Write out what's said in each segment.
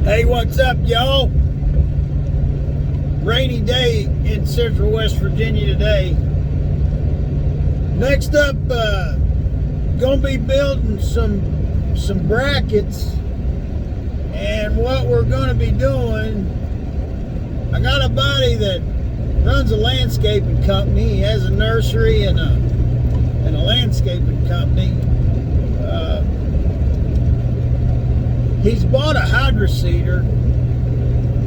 Hey, what's up, y'all? Rainy day in central West Virginia today. Next up, gonna be building some brackets, and what we're gonna be doing, I got a buddy that runs a landscaping company. He has a nursery and a landscaping company. He's bought a Hydroseeder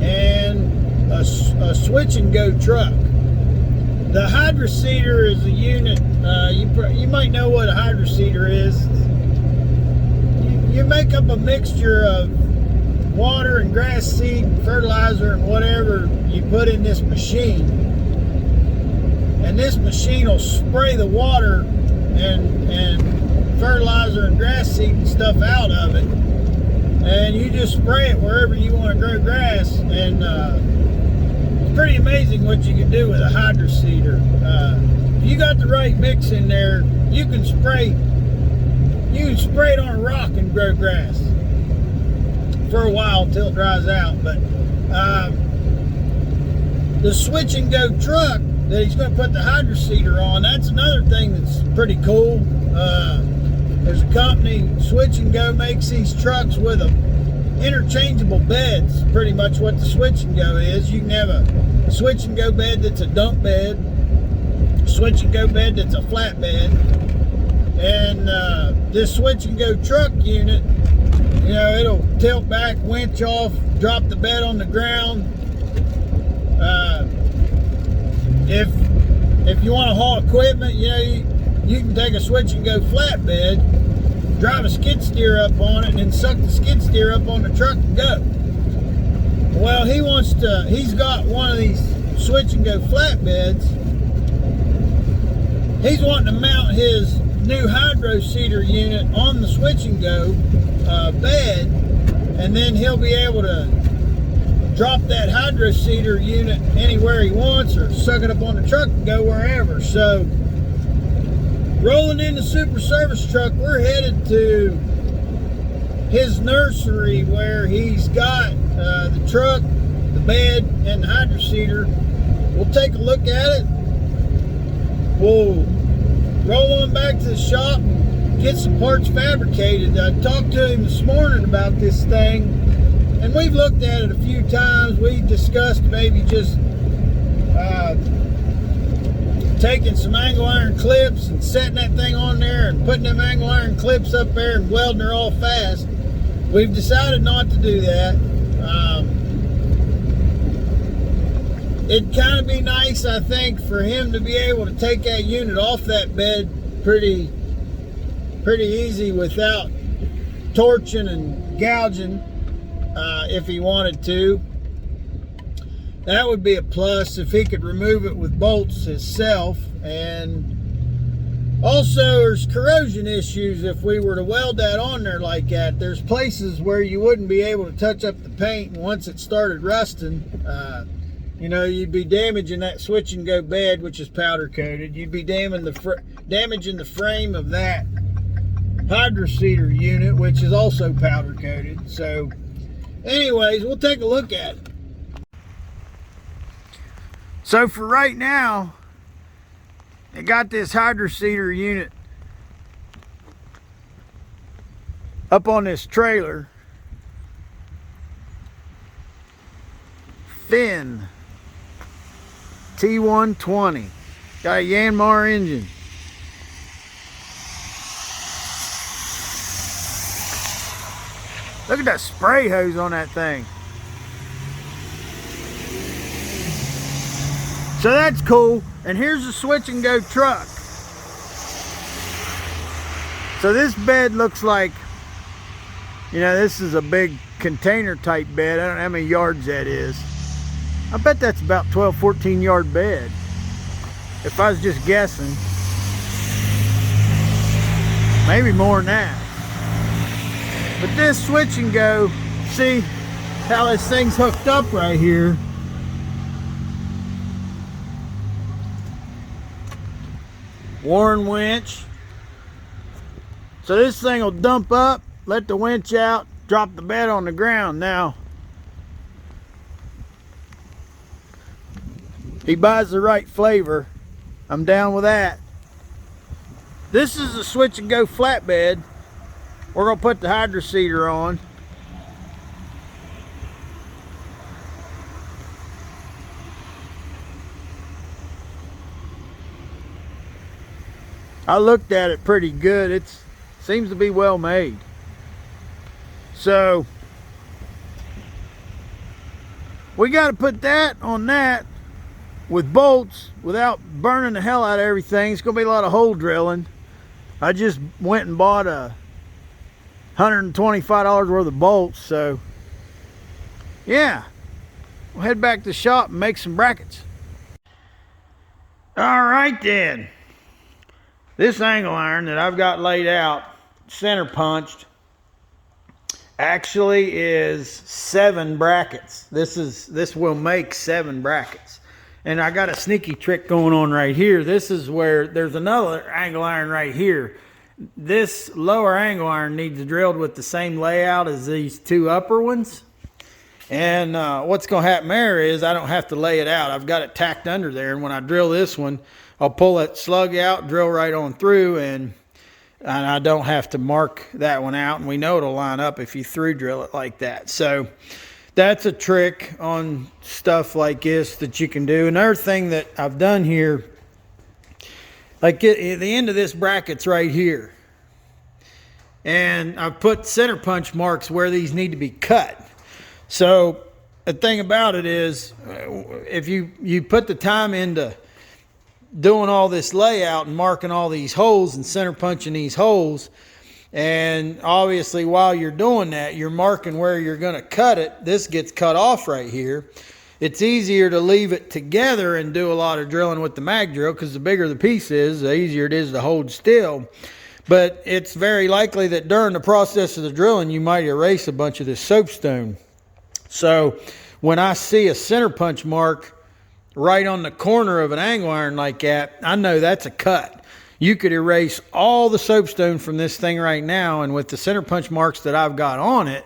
and a switch and go truck. The Hydroseeder is a unit, you might know what a Hydroseeder is. You make up a mixture of water and grass seed and fertilizer and whatever you put in this machine. And this machine will spray the water and fertilizer and grass seed and stuff out of it. And you just spray it wherever you want to grow grass, and it's pretty amazing what you can do with a Hydroseeder. If you got the right mix in there, you can spray it on a rock and grow grass for a while until it dries out. But the switch and go truck that he's going to put the Hydroseeder on, that's another thing that's pretty cool. There's a company, Switch and Go, makes these trucks with interchangeable beds. Pretty much what the Switch and Go is. You can have a Switch and Go bed that's a dump bed, Switch and Go bed that's a flat bed, and this Switch and Go truck unit, you know, it'll tilt back, winch off, drop the bed on the ground. If you want to haul equipment, you know, you can take a Switch and Go flatbed, drive a skid steer up on it, and then suck the skid steer up on the truck and go. Well, he's got one of these Switch and Go flatbeds. He's wanting to mount his new Hydroseeder unit on the Switch and Go bed, and then he'll be able to drop that Hydroseeder unit anywhere he wants, or suck it up on the truck and go wherever. So, rolling in the super service truck, we're headed to his nursery where he's got the truck, the bed, and the Hydroseeder. We'll take a look at it. We'll roll on back to the shop, get some parts fabricated. I talked to him this morning about this thing, and we've looked at it a few times. We discussed maybe just taking some angle iron clips and setting that thing on there and putting them angle iron clips up there and welding her all fast. We've decided not to do that. It'd kind of be nice, I think, for him to be able to take that unit off that bed pretty easy without torching and gouging, if he wanted to. That would be a plus if he could remove it with bolts himself. And also, there's corrosion issues if we were to weld that on there like that. There's places where you wouldn't be able to touch up the paint, and once it started rusting, you know, you'd be damaging that Switch and Go bed, which is powder coated. You'd be damaging the frame of that Hydroseeder unit, which is also powder coated. So anyways, we'll take a look at it. So for right now, I got this Hydroseeder unit up on this trailer. Finn T120. Got a Yanmar engine. Look at that spray hose on that thing. So that's cool. And here's the Switch and Go truck. So this bed looks like, you know, this is a big container type bed. I don't know how many yards that is. I bet that's about 12, 14 yard bed, if I was just guessing. Maybe more than that. But this Switch and Go, see how this thing's hooked up right here. Warren winch. So this thing will dump up, let the winch out, drop the bed on the ground. Now, He buys the right flavor. I'm down with that. This is a switch and go flatbed. We're gonna put the Hydroseeder on. I looked at it pretty good. It seems to be well made. So we got to put that on that with bolts without burning the hell out of everything. It's gonna be a lot of hole drilling. I just went and bought $125 worth of bolts. So yeah, we'll head back to the shop and make some brackets. All right then. This angle iron that I've got laid out, center punched, actually is 7 brackets. This will make 7 brackets. And I got a sneaky trick going on right here. This is where there's another angle iron right here. This lower angle iron needs drilled with the same layout as these 2 upper ones. And what's going to happen there is I don't have to lay it out. I've got it tacked under there. And when I drill this one, I'll pull that slug out, drill right on through, and I don't have to mark that one out. And we know it'll line up if you through drill it like that. So that's a trick on stuff like this that you can do. Another thing that I've done here, like at the end of this bracket's right here. And I've put center punch marks where these need to be cut. So the thing about it is, if you put the time into doing all this layout and marking all these holes and center punching these holes, and obviously while you're doing that, you're marking where you're going to cut it. This gets cut off right here. It's easier to leave it together and do a lot of drilling with the mag drill, because the bigger the piece is, the easier it is to hold still. But it's very likely that during the process of the drilling, you might erase a bunch of this soapstone. So when I see a center punch mark right on the corner of an angle iron like that, I know that's a cut. You could erase all the soapstone from this thing right now, and with the center punch marks that I've got on it,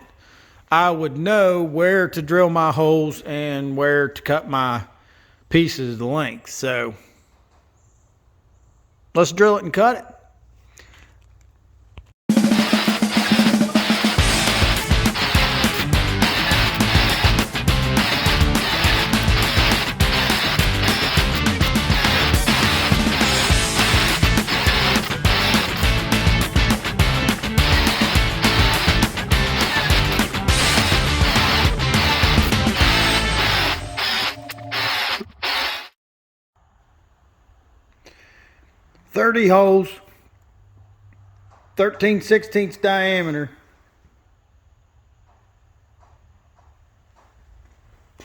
I would know where to drill my holes and where to cut my pieces the length. So let's drill it and cut it. .30 holes, 13/16 diameter. I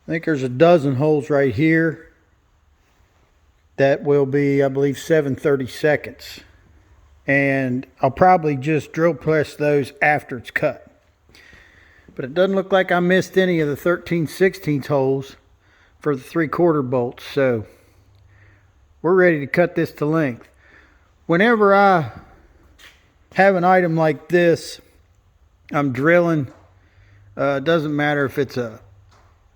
think there's a dozen holes right here. That will be, I believe, 7/32. And I'll probably just drill press those after it's cut. But it doesn't look like I missed any of the 13/16 holes for the 3/4 bolts. So we're ready to cut this to length. Whenever I have an item like this, I'm drilling. It doesn't matter if it's an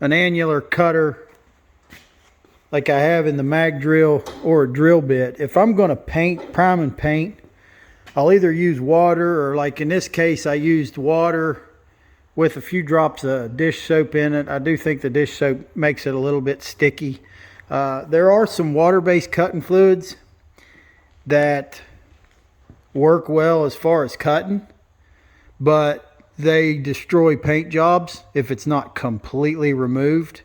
annular cutter like I have in the mag drill or a drill bit. If I'm going to paint, prime and paint, I'll either use water, or like in this case, I used water with a few drops of dish soap in it. I do think the dish soap makes it a little bit sticky. There are some water-based cutting fluids that work well as far as cutting, but they destroy paint jobs if it's not completely removed.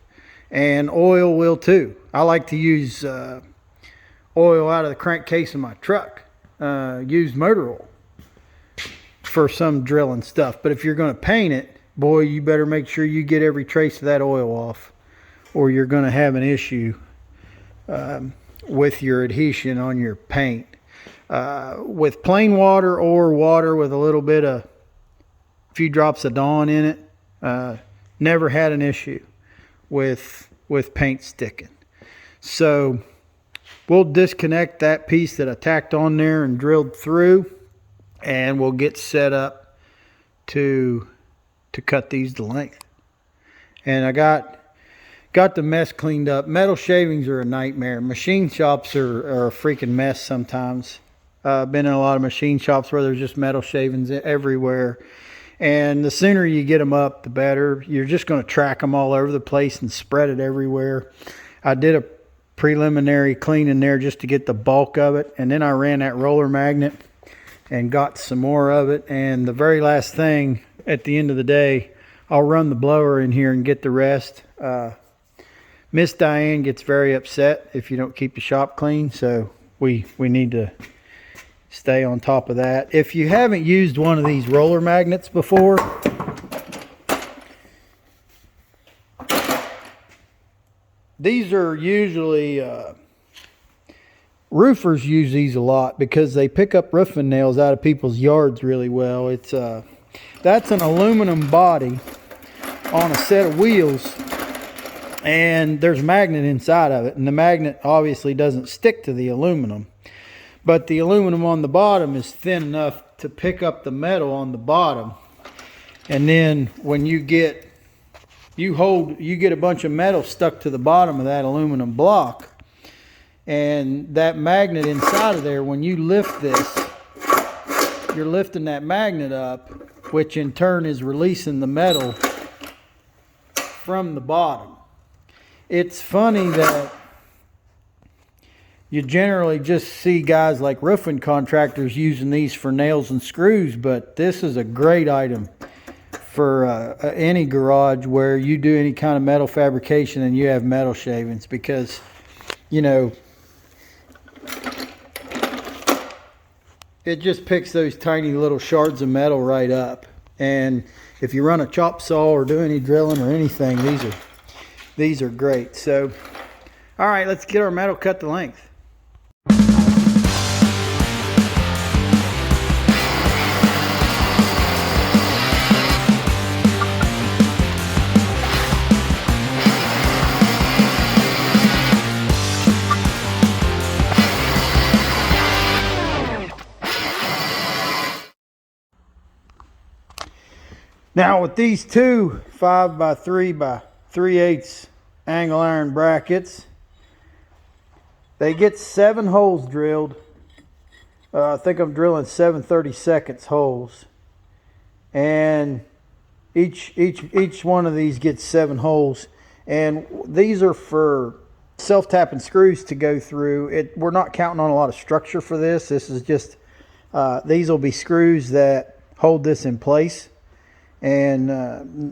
And oil will too. I like to use oil out of the crankcase of my truck. Use motor oil for some drilling stuff. But if you're going to paint it, boy, you better make sure you get every trace of that oil off, or you're going to have an issue with your adhesion on your paint. With plain water or water with a little bit of, few drops of Dawn in it, never had an issue with paint sticking. So we'll disconnect that piece that I tacked on there and drilled through, and we'll get set up to cut these to length. And I got the mess cleaned up. Metal shavings are a nightmare. Machine shops are a freaking mess sometimes. Been in a lot of machine shops where there's just metal shavings everywhere. And the sooner you get them up, the better. You're just going to track them all over the place and spread it everywhere. I did a preliminary clean in there just to get the bulk of it. And then I ran that roller magnet and got some more of it. And the very last thing at the end of the day, I'll run the blower in here and get the rest. Miss Diane gets very upset if you don't keep the shop clean. So we need to stay on top of that. If you haven't used one of these roller magnets before, these are usually roofers use these a lot because they pick up roofing nails out of people's yards really well. It's that's an aluminum body on a set of wheels, and there's a magnet inside of it, and the magnet obviously doesn't stick to the aluminum. But the aluminum on the bottom is thin enough to pick up the metal on the bottom. And then when you get a bunch of metal stuck to the bottom of that aluminum block. And that magnet inside of there, when you lift this, you're lifting that magnet up, which in turn is releasing the metal from the bottom. It's funny that you generally just see guys like roofing contractors using these for nails and screws, but this is a great item for any garage where you do any kind of metal fabrication and you have metal shavings, because, you know, it just picks those tiny little shards of metal right up. And if you run a chop saw or do any drilling or anything, these are great. So, all right, let's get our metal cut to length. Now with these two 5x3 by 3/8 angle iron brackets, they get 7 holes drilled. I think I'm drilling 7 30-second holes, and each one of these gets 7 holes. And these are for self-tapping screws to go through. We're not counting on a lot of structure for this. This is just these will be screws that hold this in place. And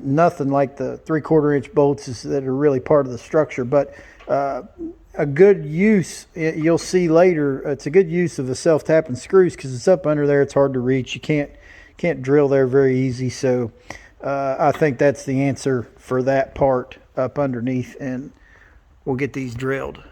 nothing like the 3/4 inch bolts that are really part of the structure. But a good use, you'll see later, it's a good use of the self-tapping screws because it's up under there. It's hard to reach. You can't drill there very easy. So I think that's the answer for that part up underneath, and we'll get these drilled.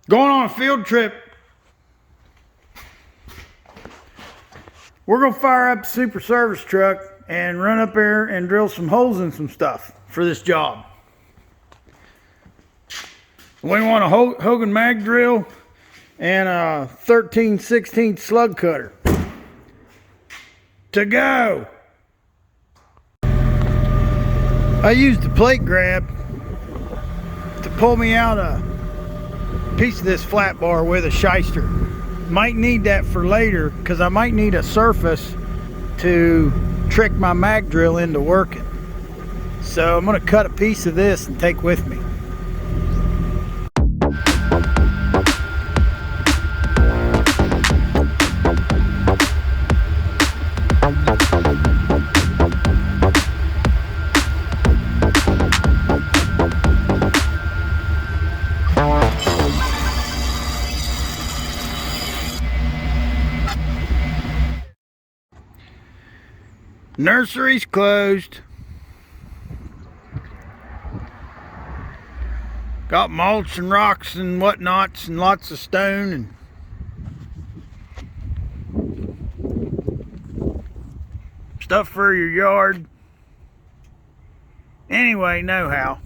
Going on a field trip. We're going to fire up the super service truck and run up there and drill some holes in some stuff for this job. We want a Hogan mag drill and a 13/16 slug cutter. To go. I used the plate grab to pull me out a piece of this flat bar with a shyster. Might need that for later because I might need a surface to trick my mag drill into working. So I'm going to cut a piece of this and take with me. Nursery's closed. Got mulch and rocks and whatnots and lots of stone and stuff for your yard. Anyway, nohow,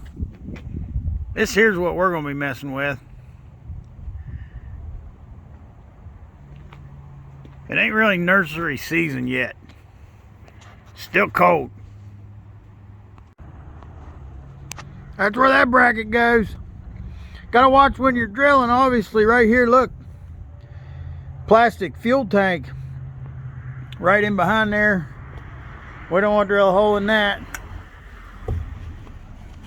this here's what we're going to be messing with. It ain't really nursery season yet. Still cold. That's where that bracket goes. Gotta watch when you're drilling. Obviously, right here, look. Plastic fuel tank right in behind there. We don't want to drill a hole in that.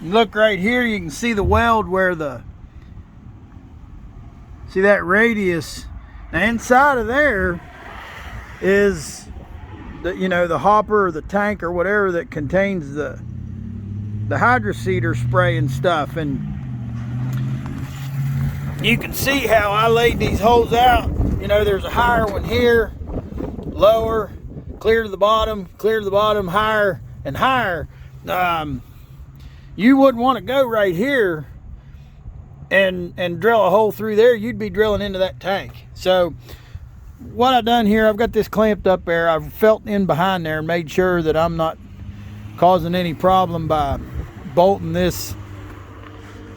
Look right here, you can see the weld where see that radius. Now inside of there is the hopper or the tank or whatever that contains the hydroseeder spray and stuff. And you can see how I laid these holes out. There's a higher one here, lower, clear to the bottom, higher and higher. You wouldn't want to go right here and drill a hole through there. You'd be drilling into that tank. So what I've done here, I've got this clamped up there. I've felt in behind there and made sure that I'm not causing any problem by bolting this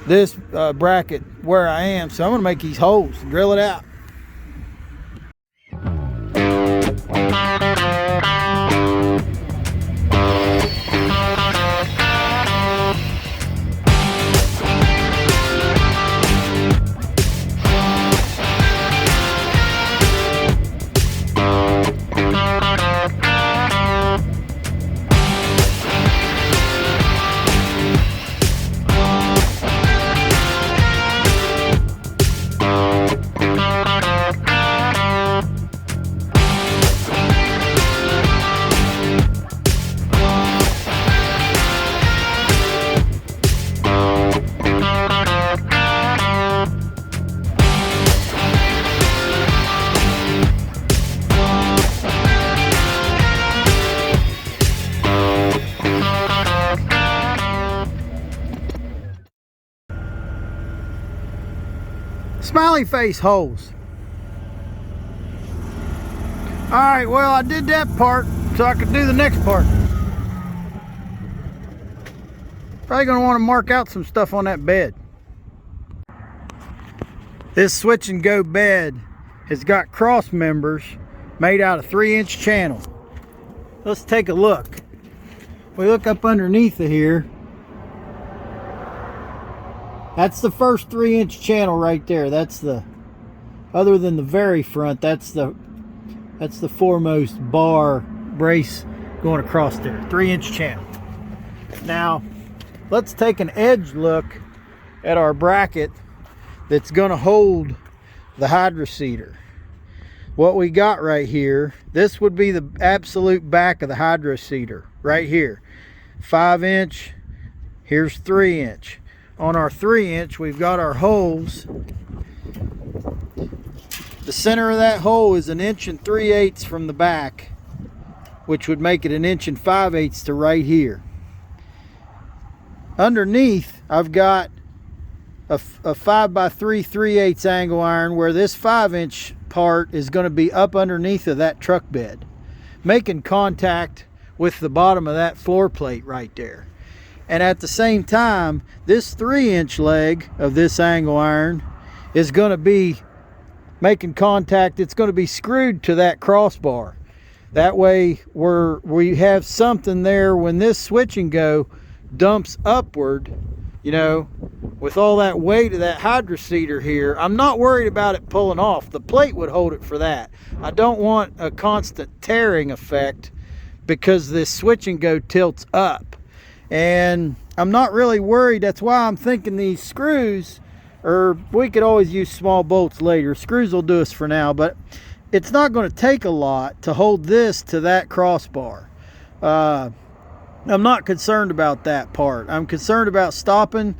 bracket where I am. So I'm going to make these holes and drill it out. Smiley face holes. Alright, well, I did that part so I could do the next part. Probably going to want to mark out some stuff on that bed. This switch and go bed has got cross members made out of 3-inch channel. Let's take a look. We look up underneath of here. That's the first 3-inch channel right there. That's the, other than the very front, that's the foremost bar brace going across there. 3-inch channel. Now, let's take an edge look at our bracket that's going to hold the hydroseeder. What we got right here, this would be the absolute back of the hydroseeder right here. 5-inch, here's 3-inch. On our 3-inch, we've got our holes. The center of that hole is 1 3/8 inches from the back, which would make it 1 5/8 inches to right here. Underneath, I've got a 5x3 3/8 angle iron where this 5-inch part is going to be up underneath of that truck bed, making contact with the bottom of that floor plate right there. And at the same time, this 3-inch leg of this angle iron is going to be making contact. It's going to be screwed to that crossbar. That way we have something there when this switch and go dumps upward, with all that weight of that hydroseeder here. I'm not worried about it pulling off. The plate would hold it for that. I don't want a constant tearing effect because this switch and go tilts up. And I'm not really worried. That's why I'm thinking these screws, or we could always use small bolts later. Screws will do us for now, but it's not going to take a lot to hold this to that crossbar. I'm not concerned about that part. I'm concerned about stopping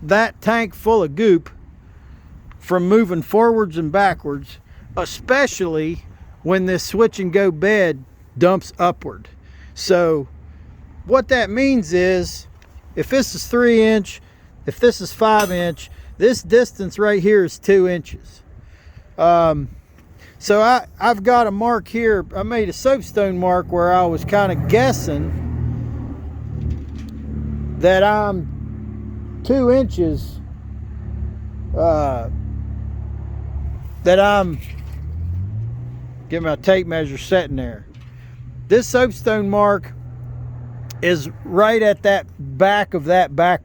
that tank full of goop from moving forwards and backwards, especially when this switch and go bed dumps upward. So what that means is, if this is 3 inch, if this is 5 inch, this distance right here is 2 inches. So I've got a mark here. I made a soapstone mark where I was kind of guessing that I'm 2 inches, that I'm, get my tape measure setting there. This soapstone mark is right at that back of that back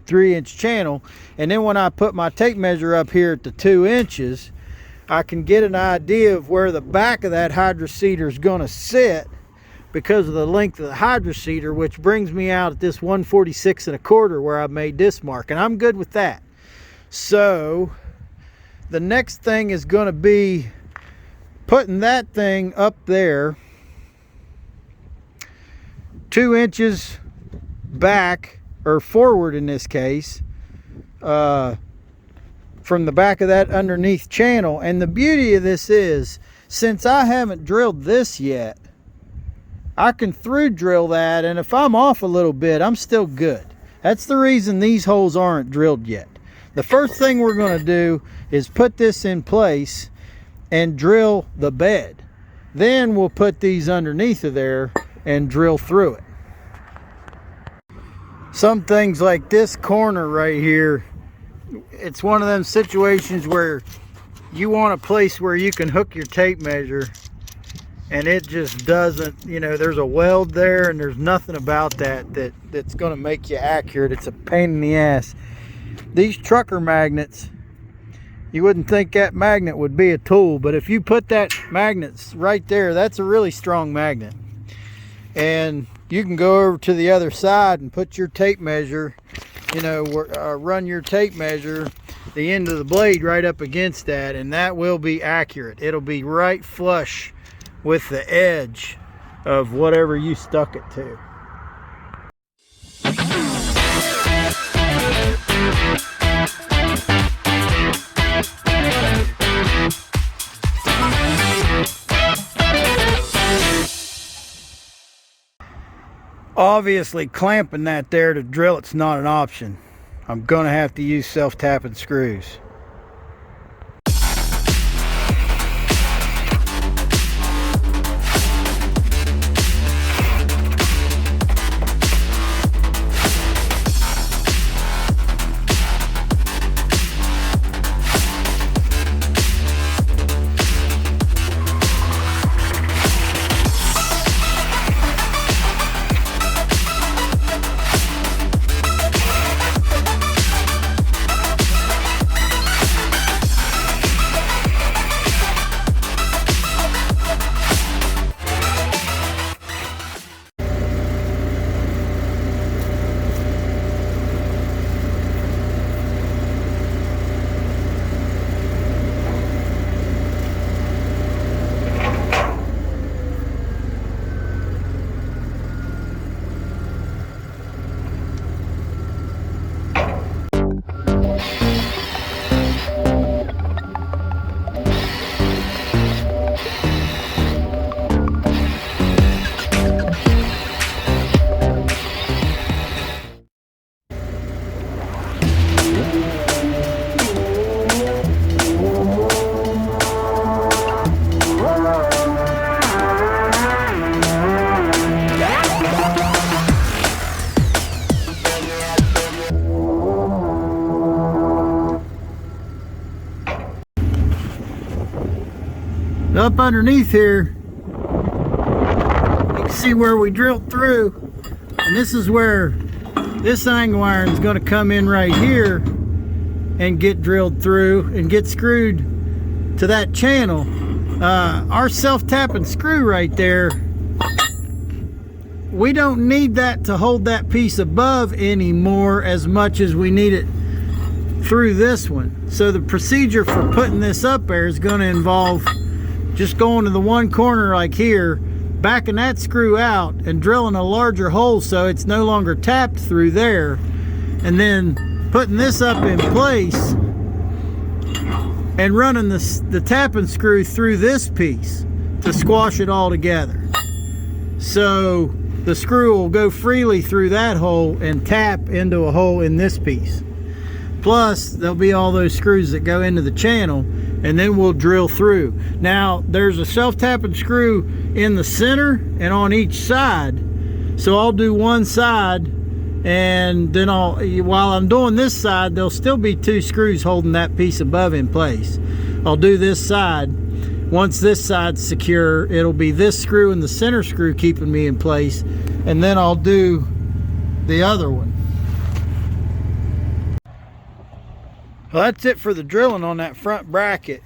3-inch channel, and then when I put my tape measure up here at the 2 inches, I can get an idea of where the back of that hydroseeder is going to sit because of the length of the hydroseeder, which brings me out at this 146 1/4 where I made this mark, and I'm good with that. So the next thing is going to be putting that thing up there 2 inches back, or forward in this case, from the back of that underneath channel. And the beauty of this is, since I haven't drilled this yet, I can through drill that, and if I'm off a little bit, I'm still good. That's the reason these holes aren't drilled yet. The first thing we're going to do is put this in place and drill the bed. Then we'll put these underneath of there and drill through it. Some things like this corner right here, it's one of them situations where you want a place where you can hook your tape measure, and it just doesn't, you know, there's a weld there and there's nothing about that's going to make you accurate. It's a pain in the ass. These trucker magnets, you wouldn't think that magnet would be a tool, but if you put that magnet right there, that's a really strong magnet. And you can go over to the other side and put your tape measure, you know, run your tape measure, the end of the blade right up against that, and that will be accurate. It'll be right flush with the edge of whatever you stuck it to. Obviously, clamping that there to drill it's not an option. I'm gonna have to use self-tapping screws. Up underneath here, you can see where we drilled through, and this is where this angle iron is going to come in right here and get drilled through and get screwed to that channel. Our self-tapping screw right there, we don't need that to hold that piece above anymore as much as we need it through this one. So the procedure for putting this up there is going to involve just going to the one corner like here, backing that screw out and drilling a larger hole so it's no longer tapped through there, and then putting this up in place and running the tapping screw through this piece to squash it all together. so the screw will go freely through that hole and tap into a hole in this piece. Plus there'll be all those screws that go into the channel, and then we'll drill through. Now there's a self-tapping screw in the center and on each side, so I'll do one side, and then while I'm doing this side, there'll still be 2 screws holding that piece above in place. I'll do this side. Once this side's secure, it'll be this screw and the center screw keeping me in place, and then I'll do the other one. Well, that's it for the drilling on that front bracket.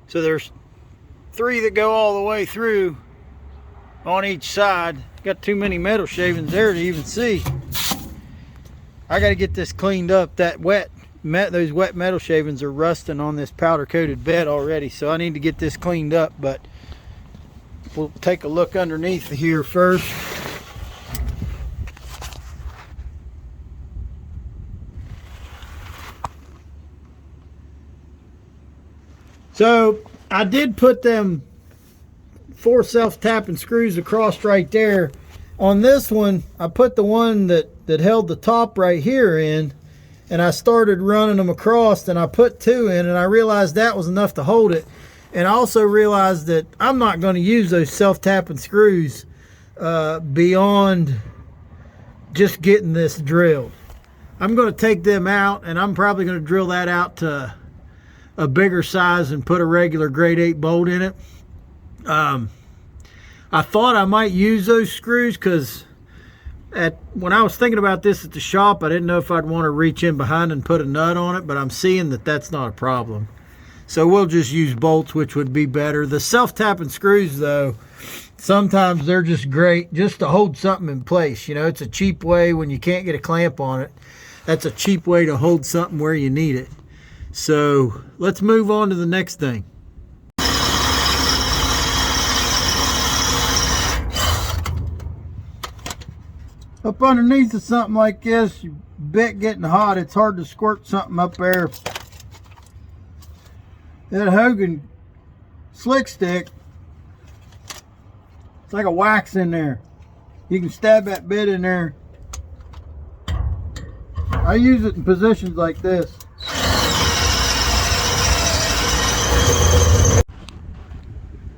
So there's 3 that go all the way through on each side. Got too many metal shavings there to even see. I got to get this cleaned up. Those wet metal shavings are rusting on this powder coated bed already, so I need to get this cleaned up. But we'll take a look underneath here first. So I did put them 4 self-tapping screws across right there. On this one, I put the one that held the top right here in, and I started running them across, and I put 2 in, and I realized that was enough to hold it. And I also realized that I'm not going to use those self-tapping screws beyond just getting this drilled. I'm going to take them out, and I'm probably going to drill that out to a bigger size and put a regular grade 8 bolt in it. I thought I might use those screws because when I was thinking about this at the shop, I didn't know if I'd want to reach in behind and put a nut on it, but I'm seeing that that's not a problem. So we'll just use bolts, which would be better. The self-tapping screws, though, sometimes they're just great just to hold something in place. You know, it's a cheap way when you can't get a clamp on it. That's a cheap way to hold something where you need it. So let's move on to the next thing. Up underneath of something like this, your bit getting hot, it's hard to squirt something up there. That Hogan slick stick, it's like a wax in there. You can stab that bit in there. I use it in positions like this.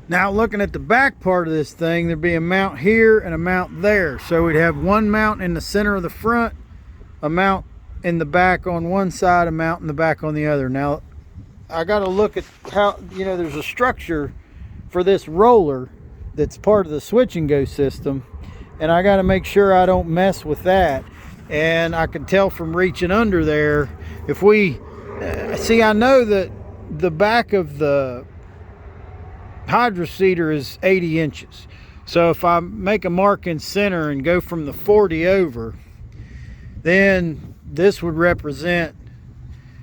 Now looking at the back part of this thing, there'd be a mount here and a mount there. So we'd have one mount in the center of the front, a mount in the back on one side, a mount in the back on the other. Now I got to look at how, you know, there's a structure for this roller that's part of the switch and go system, and I got to make sure I don't mess with that. And I can tell from reaching under there, if we see, I know that the back of the Hydroseeder is 80 inches. So if I make a mark in center and go from the 40 over, then this would represent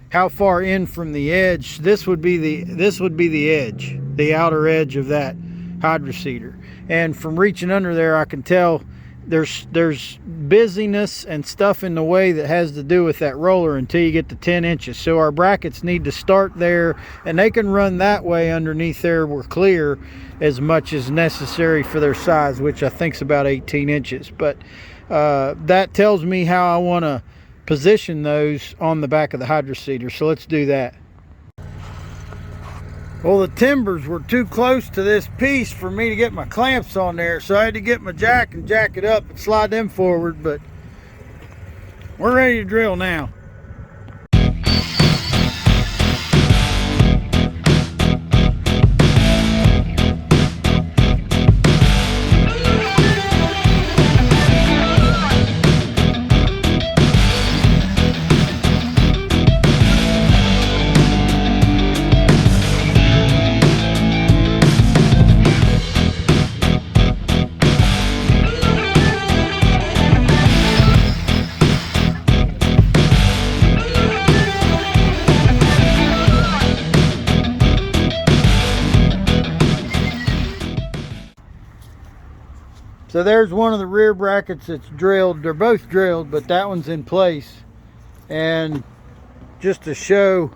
how far in from the edge. This would be the edge, the outer edge of that Hydroseeder. And from reaching under there, I can tell there's busyness and stuff in the way that has to do with that roller until you get to 10 inches. So our brackets need to start there, and they can run that way underneath there. We're clear as much as necessary for their size, which I think is about 18 inches. But that tells me how I want to position those on the back of the Hydroseeder. So let's do that. Well, the timbers were too close to this piece for me to get my clamps on there, so I had to get my jack and jack it up and slide them forward, but we're ready to drill now. So there's one of the rear brackets that's drilled. They're both drilled, but that one's in place. And just to show,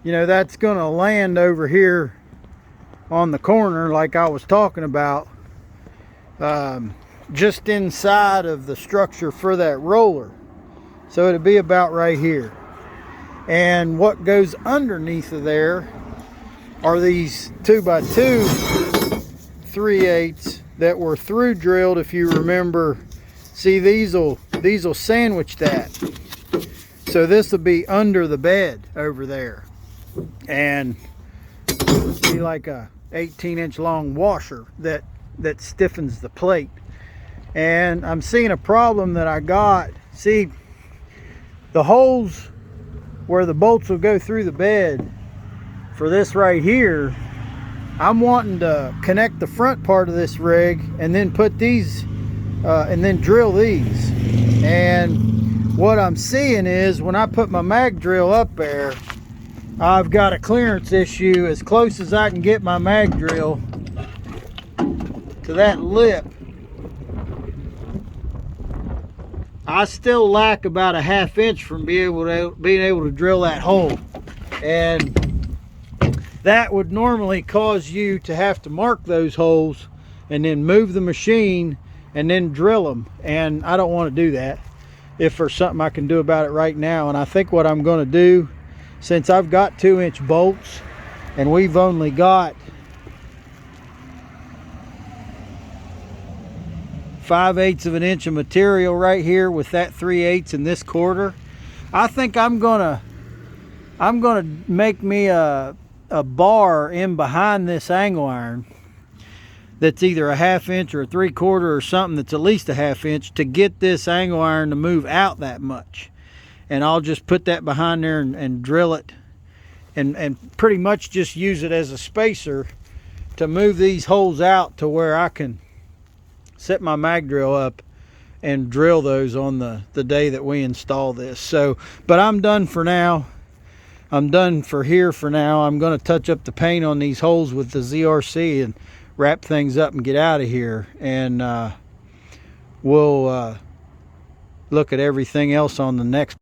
you know, that's gonna land over here on the corner like I was talking about, just inside of the structure for that roller. So it'll be about right here. And what goes underneath of there are these 2x2 3/8 that were through drilled. If you remember, see, these will sandwich that. So this will be under the bed over there, and be like a 18-inch long washer that stiffens the plate. And I'm seeing a problem that I got. See, the holes where the bolts will go through the bed for this right here, I'm wanting to connect the front part of this rig and then put these and then drill these. And what I'm seeing is when I put my mag drill up there, I've got a clearance issue as close as I can get my mag drill to that lip. I still lack about a 1/2 inch from being able to drill that hole. And that would normally cause you to have to mark those holes and then move the machine and then drill them. And I don't want to do that if there's something I can do about it right now. And I think what I'm going to do, since I've got 2-inch bolts and we've only got 5/8 of an inch of material right here with that 3/8 in this quarter, I think I'm gonna make me a bar in behind this angle iron that's either a 1/2 inch or a 3/4 or something that's at least a 1/2 inch to get this angle iron to move out that much. And I'll just put that behind there and drill it and pretty much just use it as a spacer to move these holes out to where I can set my mag drill up and drill those on the day that we install this. So, but I'm done for now. I'm done for here for now. I'm going to touch up the paint on these holes with the ZRC and wrap things up and get out of here. And we'll look at everything else on the next.